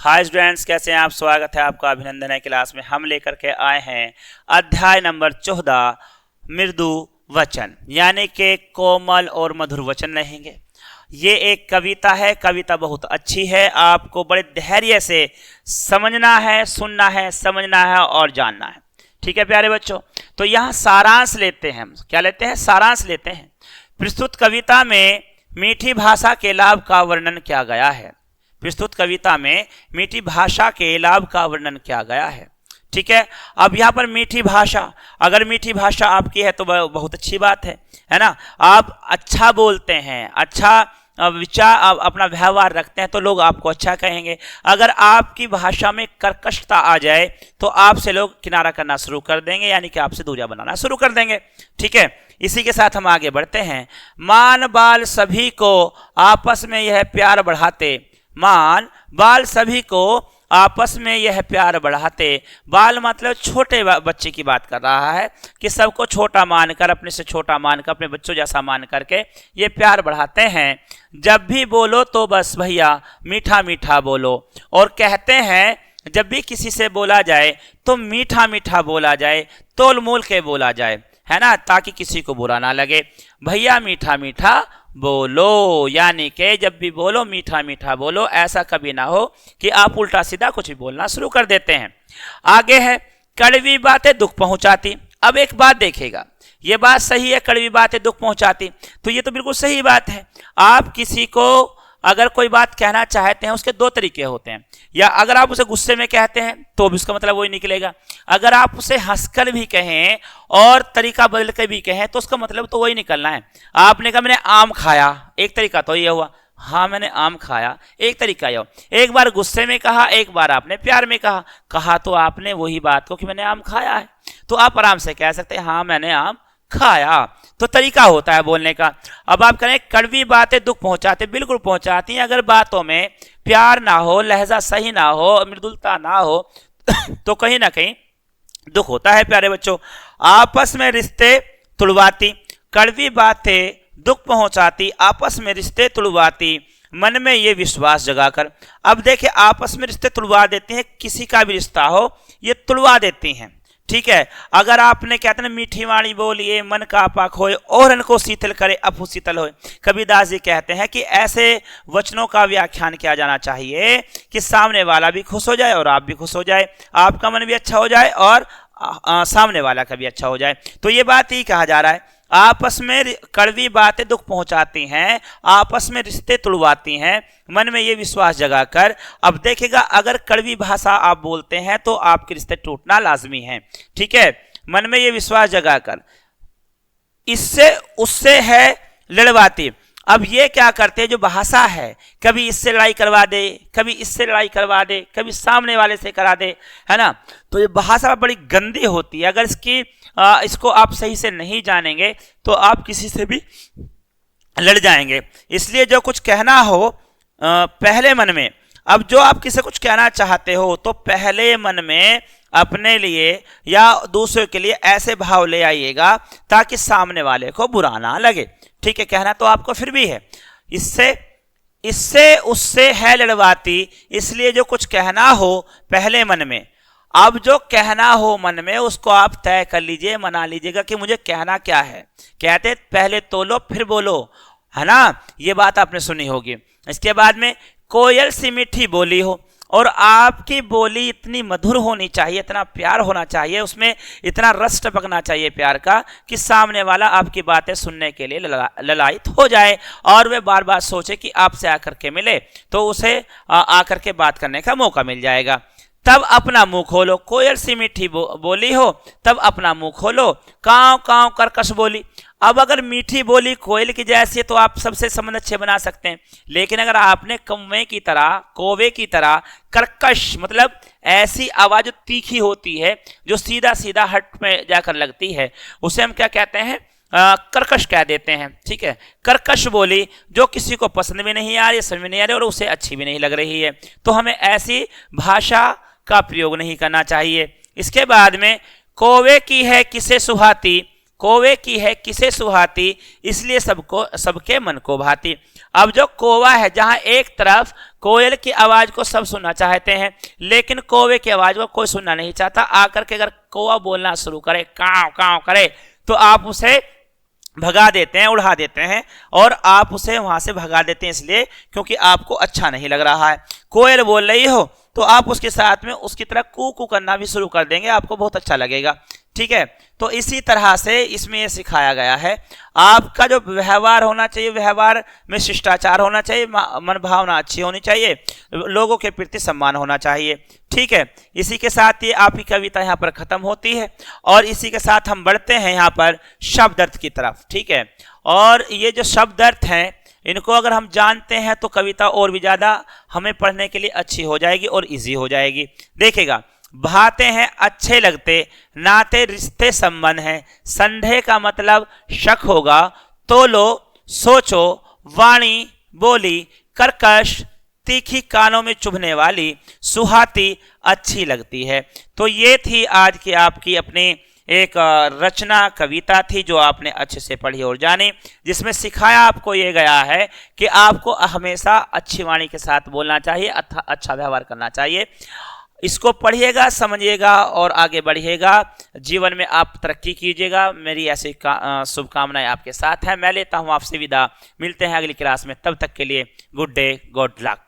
Hi students, कैसे हैं आप। स्वागत है आपका, अभिनंदन है। क्लास में हम लेकर के आए हैं अध्याय नंबर 14 मृदु वचन, यानी कि कोमल और मधुर वचन रहेंगे। ये एक कविता है, कविता बहुत अच्छी है। आपको बड़े धैर्य से समझना है, सुनना है, समझना है और जानना है। ठीक है प्यारे बच्चों, तो यहाँ सारांश लेते हैं। क्या लेते हैं? सारांश लेते हैं। प्रस्तुत कविता में मीठी भाषा के लाभ का वर्णन किया गया है। प्रस्तुत कविता में मीठी भाषा के लाभ का वर्णन किया गया है। ठीक है, अब यहाँ पर मीठी भाषा, अगर मीठी भाषा आपकी है तो बहुत अच्छी बात है ना। आप अच्छा बोलते हैं, अच्छा विचार, अपना व्यवहार रखते हैं तो लोग आपको अच्छा कहेंगे। अगर आपकी भाषा में कर्कशता आ जाए तो आपसे लोग किनारा करना शुरू कर देंगे, यानी कि आपसे दूरियां बनाना शुरू कर देंगे। ठीक है, इसी के साथ हम आगे बढ़ते हैं। मान बाल सभी को आपस में यह प्यार बढ़ाते, मान बाल सभी को आपस में यह प्यार बढ़ाते। बाल मतलब छोटे बच्चे की बात कर रहा है कि सबको छोटा मानकर, अपने से छोटा मानकर, अपने बच्चों जैसा मान करके ये प्यार बढ़ाते हैं। जब भी बोलो तो बस भैया मीठा मीठा बोलो, और कहते हैं जब भी किसी से बोला जाए तो मीठा मीठा बोला जाए, तोल मोल के बोला जाए, है ना, ताकि किसी को बुरा ना लगे। भैया मीठा मीठा बोलो, यानी कि जब भी बोलो मीठा मीठा बोलो। ऐसा कभी ना हो कि आप उल्टा सीधा कुछ भी बोलना शुरू कर देते हैं। आगे है, कड़वी बातें दुख पहुंचाती। अब एक बात देखिएगा, ये बात सही है, कड़वी बातें दुख पहुंचाती, तो ये तो बिल्कुल सही बात है। आप किसी को अगर कोई बात कहना चाहते हैं, उसके दो तरीके होते हैं। या अगर आप उसे गुस्से में कहते हैं तो भी उसका मतलब वही निकलेगा। अगर आप उसे हंसकर भी कहें और तरीका बदल कर भी कहें तो उसका मतलब तो वही निकलना है। आपने कहा मैंने आम खाया, एक तरीका तो ये हुआ, हाँ मैंने आम खाया, एक तरीका ये हुआ। एक बार गुस्से में कहा, एक बार आपने प्यार में कहा तो आपने वही बात को कि मैंने आम खाया है, तो आप आराम से कह सकते हैं हाँ मैंने आम खाया। तो तरीका होता है बोलने का। अब आप कहें कड़वी बातें दुख पहुंचाते, बिल्कुल पहुंचाती हैं। अगर बातों में प्यार ना हो, लहजा सही ना हो, मृदुलता ना हो तो कहीं ना कहीं दुख होता है प्यारे बच्चों। आपस में रिश्ते तुड़वाती, कड़वी बातें दुख पहुंचाती, आपस में रिश्ते तुड़वाती, मन में ये विश्वास जगाकर। अब देखिए, आपस में रिश्ते तुड़वा देती हैं, किसी का भी रिश्ता हो ये तुड़वा देती हैं। ठीक है, अगर आपने कहते हैं मीठी वाणी बोलिए मन का पाक होए, और इनको शीतल करे अफु शीतल होए। कबीरदास जी कहते हैं कि ऐसे वचनों का व्याख्यान किया जाना चाहिए कि सामने वाला भी खुश हो जाए और आप भी खुश हो जाए, आपका मन भी अच्छा हो जाए और सामने वाला का भी अच्छा हो जाए। तो ये बात ही कहा जा रहा है, आपस में कड़वी बातें दुख पहुंचाती हैं, आपस में रिश्ते तुड़वाती हैं, मन में ये विश्वास जगाकर। अब देखिएगा, अगर कड़वी भाषा आप बोलते हैं तो आपके रिश्ते टूटना लाजमी है। ठीक है, मन में ये विश्वास जगाकर, इससे उससे है लड़वाती। अब ये क्या करते हैं, जो भाषा है कभी इससे लड़ाई करवा दे, कभी इससे लड़ाई करवा दे, कभी सामने वाले से करा दे, है ना। तो ये भाषा बड़ी गंदी होती है। अगर इसको आप सही से नहीं जानेंगे तो आप किसी से भी लड़ जाएंगे। इसलिए जो कुछ कहना हो पहले मन में, अब जो आप किसी कुछ कहना चाहते हो तो पहले मन में अपने लिए या दूसरे के लिए ऐसे भाव ले आइएगा ताकि सामने वाले को बुरा ना लगे। ठीक है, कहना तो आपको फिर भी है, इससे उससे है लड़वाती। इसलिए जो कुछ कहना हो पहले मन में, अब जो कहना हो मन में उसको आप तय कर लीजिए, मना लीजिएगा कि मुझे कहना क्या है। कहते पहले तोलो फिर बोलो, है ना, ये बात आपने सुनी होगी। इसके बाद में कोयल सी मीठी बोली हो, और आपकी बोली इतनी मधुर होनी चाहिए, इतना प्यार होना चाहिए, उसमें इतना रस टपकना चाहिए प्यार का कि सामने वाला आपकी बातें सुनने के लिए ललायित हो जाए और वे बार बार सोचे कि आपसे आकर के मिले तो उसे आकर के बात करने का मौका मिल जाएगा। तब अपना मुंह खोलो, कोयल सी मीठी बोली हो तब अपना मुंह खोलो, कांव कांव कर्कश बोली। अब अगर मीठी बोली कोयल की जैसी है तो आप सबसे संबंध अच्छे बना सकते हैं, लेकिन अगर आपने कौवे की तरह कर्कश, मतलब ऐसी आवाज जो तीखी होती है, जो सीधा सीधा हट में जाकर लगती है, उसे हम क्या कहते हैं, कर्कश कह देते हैं। ठीक है, कर्कश बोली जो किसी को पसंद भी नहीं आ रही, समझ में नहीं आ रही और उसे अच्छी भी नहीं लग रही है, तो हमें ऐसी भाषा का प्रयोग नहीं करना चाहिए। इसके बाद में कौवे की है किसे सुहाती, कोवे की है किसे सुहाती, इसलिए सबको सबके मन को भाती। अब जो कोवा है, जहां एक तरफ कोयल की आवाज को सब सुनना चाहते हैं, लेकिन कोवे की आवाज को कोई सुनना नहीं चाहता। आकर के अगर कौवा बोलना शुरू करे, काव काव करे, तो आप उसे भगा देते हैं, उड़ा देते हैं, और आप उसे वहां से भगा देते हैं इसलिए क्योंकि आपको अच्छा नहीं लग रहा है। कोयल बोल रही हो तो आप उसके साथ में उसकी तरह कू कू करना भी शुरू कर देंगे, आपको बहुत अच्छा लगेगा। ठीक है, तो इसी तरह से इसमें यह सिखाया गया है, आपका जो व्यवहार होना चाहिए, व्यवहार में शिष्टाचार होना चाहिए, मन भावना अच्छी होनी चाहिए, लोगों के प्रति सम्मान होना चाहिए। ठीक है, इसी के साथ ये आपकी कविता यहाँ पर खत्म होती है और इसी के साथ हम बढ़ते हैं यहाँ पर शब्द अर्थ की तरफ। ठीक है, और ये जो शब्द अर्थ हैं, इनको अगर हम जानते हैं तो कविता और भी ज्यादा हमें पढ़ने के लिए अच्छी हो जाएगी और इजी हो जाएगी। देखिएगा, भाते हैं अच्छे लगते, नाते रिश्ते संबंध हैं, संदेह का मतलब शक होगा, तो लो सोचो, वाणी बोली कर्कश, तीखी कानों में चुभने वाली, सुहाती अच्छी लगती है। तो ये थी आज की आपकी अपनी एक रचना कविता थी जो आपने अच्छे से पढ़ी और जानी, जिसमें सिखाया आपको ये गया है कि आपको हमेशा अच्छी वाणी के साथ बोलना चाहिए, अच्छा व्यवहार करना चाहिए। इसको पढ़िएगा, समझिएगा और आगे बढ़िएगा, जीवन में आप तरक्की कीजिएगा। मेरी ऐसी शुभकामनाएं आपके साथ हैं। मैं लेता हूं आपसे विदा, मिलते हैं अगली क्लास में, तब तक के लिए गुड डे, गुड लक।